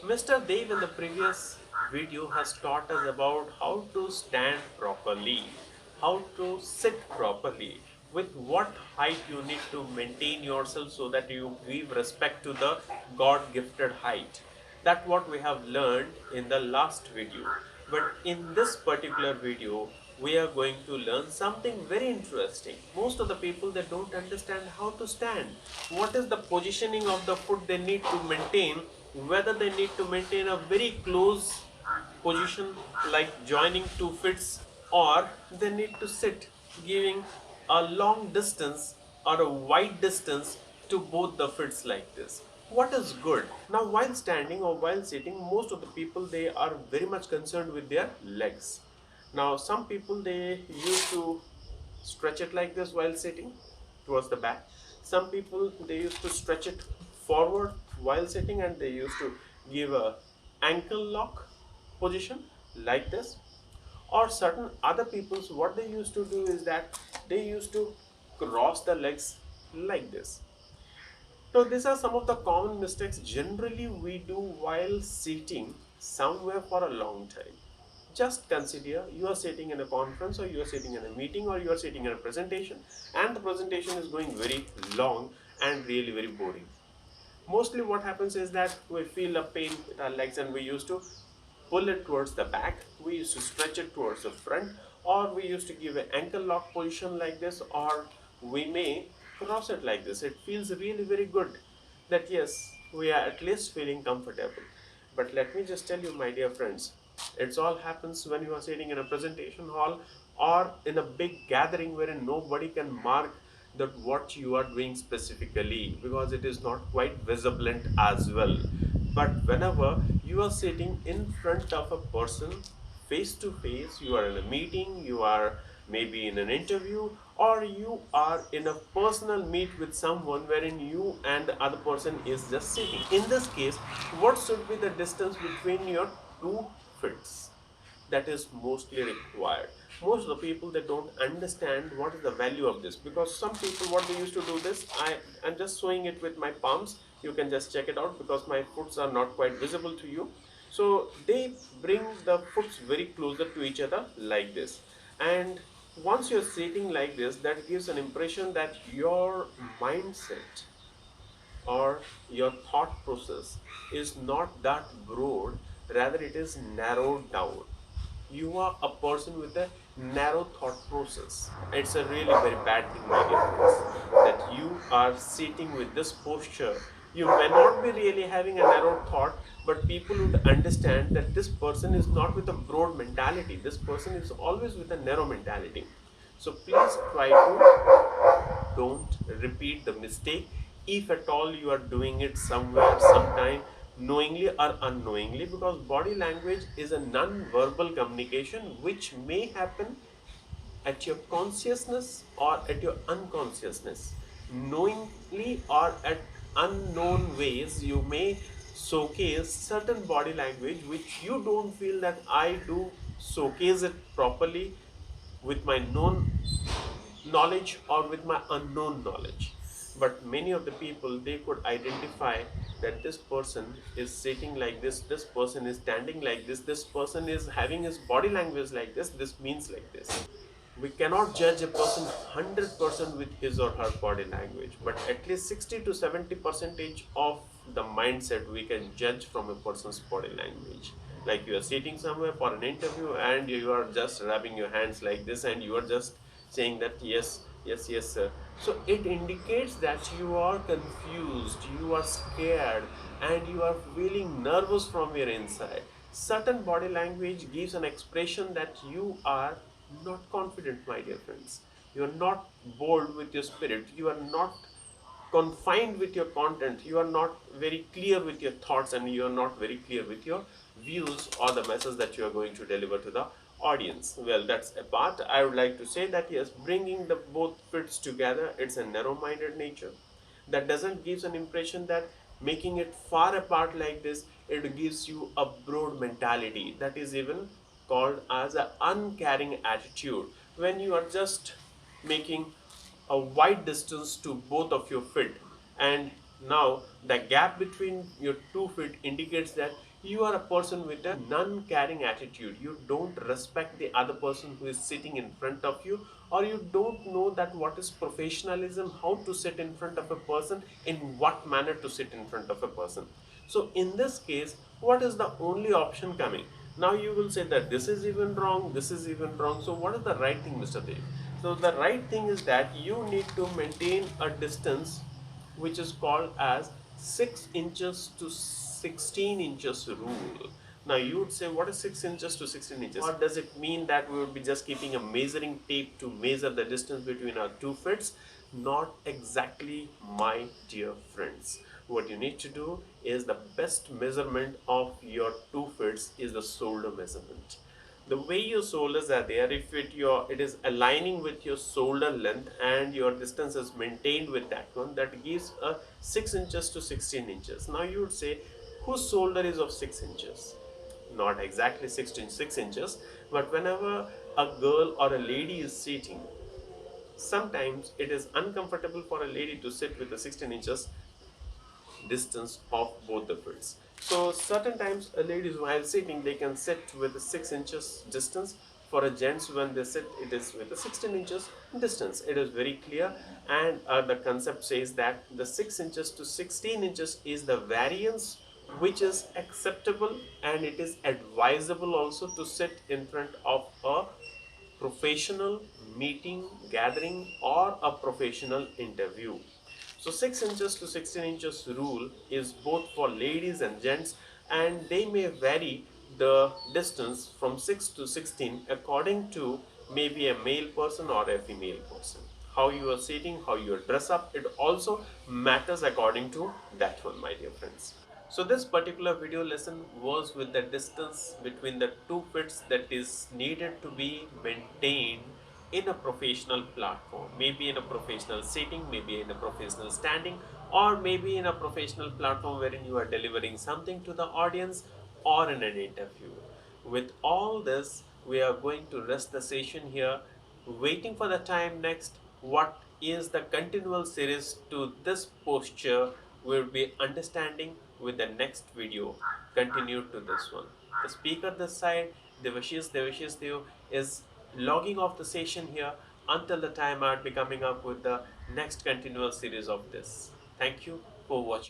Mr. Dev in the previous video has taught us about how to stand properly, how to sit properly, with what height you need to maintain yourself so that you give respect to the God gifted height. That's what we have learned in the last video. But in this particular video, we are going to learn something very interesting. Most of the people, they don't understand how to stand. What is the positioning of the foot they need to maintain, whether they need to maintain a very close position like joining two fits, or they need to sit giving a long distance or a wide distance to both the fits like this. What is good? Now while standing or while sitting, most of the people, they are very much concerned with their legs. Now some people, they used to stretch it like this while sitting towards the back. Some people, they used to stretch it forward while sitting, and they used to give a ankle lock position like this. Or certain other peoples, what they used to do is that they used to cross the legs like this. So these are some of the common mistakes generally we do while sitting somewhere for a long time. Just consider, you are sitting in a conference, or you are sitting in a meeting, or you are sitting in a presentation, and the presentation is going very long and really very boring. Mostly what happens is that we feel a pain with our legs, and we used to pull it towards the back, we used to stretch it towards the front, or we used to give an ankle lock position like this, or we may cross it like this. It feels really very good that yes, we are at least feeling comfortable. But let me just tell you, my dear friends, it all happens when you are sitting in a presentation hall or in a big gathering wherein nobody can mark that what you are doing specifically, because it is not quite visible as well. But whenever you are sitting in front of a person face to face, you are in a meeting, you are maybe in an interview, or you are in a personal meet with someone wherein you and the other person is just sitting. In this case, what should be the distance between your two fits? That is mostly required. Most of the people, they don't understand what is the value of this, because some people, what they used to do this, I'm just showing it with my palms, you can just check it out because my foots are not quite visible to you. So they bring the foots very closer to each other like this, and once you're sitting like this, that gives an impression that your mindset or your thought process is not that broad, rather it is narrowed down. You are a person with a narrow thought process. It's a really very bad thing, my dear friends, that you are sitting with this posture. You may not be really having a narrow thought, but people would understand that this person is not with a broad mentality. This person is always with a narrow mentality. So please try to don't repeat the mistake, if at all you are doing it somewhere sometime, knowingly or unknowingly, because body language is a non-verbal communication which may happen at your consciousness or at your unconsciousness. Knowingly or at unknown ways, you may showcase certain body language which you don't feel that I do showcase it properly with my known knowledge or with my unknown knowledge. But many of the people, they could identify that this person is sitting like this person is standing like this person is having his body language like this means like this. We cannot judge a person 100% with his or her body language, but at least 60 to 70 percentage of the mindset we can judge from a person's body language. Like you are sitting somewhere for an interview and you are just rubbing your hands like this, and you are just saying that yes, yes, yes, sir. So it indicates that you are confused, you are scared, and you are feeling nervous from your inside. Certain body language gives an expression that you are not confident, my dear friends. You are not bold with your spirit. You are not confined with your content. You are not very clear with your thoughts, and you are not very clear with your views or the message that you are going to deliver to the audience. Well, that's a part. I would like to say that yes, bringing the both fits together, it's a narrow-minded nature. That doesn't gives an impression that making it far apart like this, it gives you a broad mentality. That is even called as an uncaring attitude, when you are just making a wide distance to both of your feet, and Now, the gap between your 2 feet indicates that you are a person with a non caring attitude. You don't respect the other person who is sitting in front of you, or you don't know that what is professionalism, how to sit in front of a person, in what manner to sit in front of a person. So, in this case, what is the only option coming? Now, you will say that this is even wrong, this is even wrong. So, what is the right thing, Mr. Dev? So, the right thing is that you need to maintain a distance which is called as 6 inches to 16 inches rule. Now you would say, what is 6 inches to 16 inches? Or does it mean that we would be just keeping a measuring tape to measure the distance between our 2 feet? Not exactly, my dear friends. What you need to do is, the best measurement of your 2 feet is the shoulder measurement. The way your shoulders are there, if it is aligning with your shoulder length and your distance is maintained with that one, that gives a 6 inches to 16 inches. Now you would say, whose shoulder is of 6 inches? Not exactly 6 inches, but whenever a girl or a lady is sitting, sometimes it is uncomfortable for a lady to sit with the 16 inches distance of both the feet. So certain times a ladies while sitting, they can sit with a 6 inches distance. For a gents, when they sit, it is with a 16 inches distance. It is very clear, and the concept says that the 6 inches to 16 inches is the variance which is acceptable, and it is advisable also to sit in front of a professional meeting, gathering, or a professional interview. So 6 inches to 16 inches rule is both for ladies and gents, and they may vary the distance from 6 to 16 according to maybe a male person or a female person. How you are sitting, how you dress up, it also matters according to that one, my dear friends. So this particular video lesson was with the distance between the 2 feet that is needed to be maintained in a professional platform, maybe in a professional sitting, maybe in a professional standing, or maybe in a professional platform wherein you are delivering something to the audience or in an interview. With all this, we are going to rest the session here, waiting for the time next. What is the continual series to this posture we'll be understanding with the next video. Continue to this one. The speaker this side, Devashish Dev, is logging off the session here until the time I'll be coming up with the next continual series of this. Thank you for watching.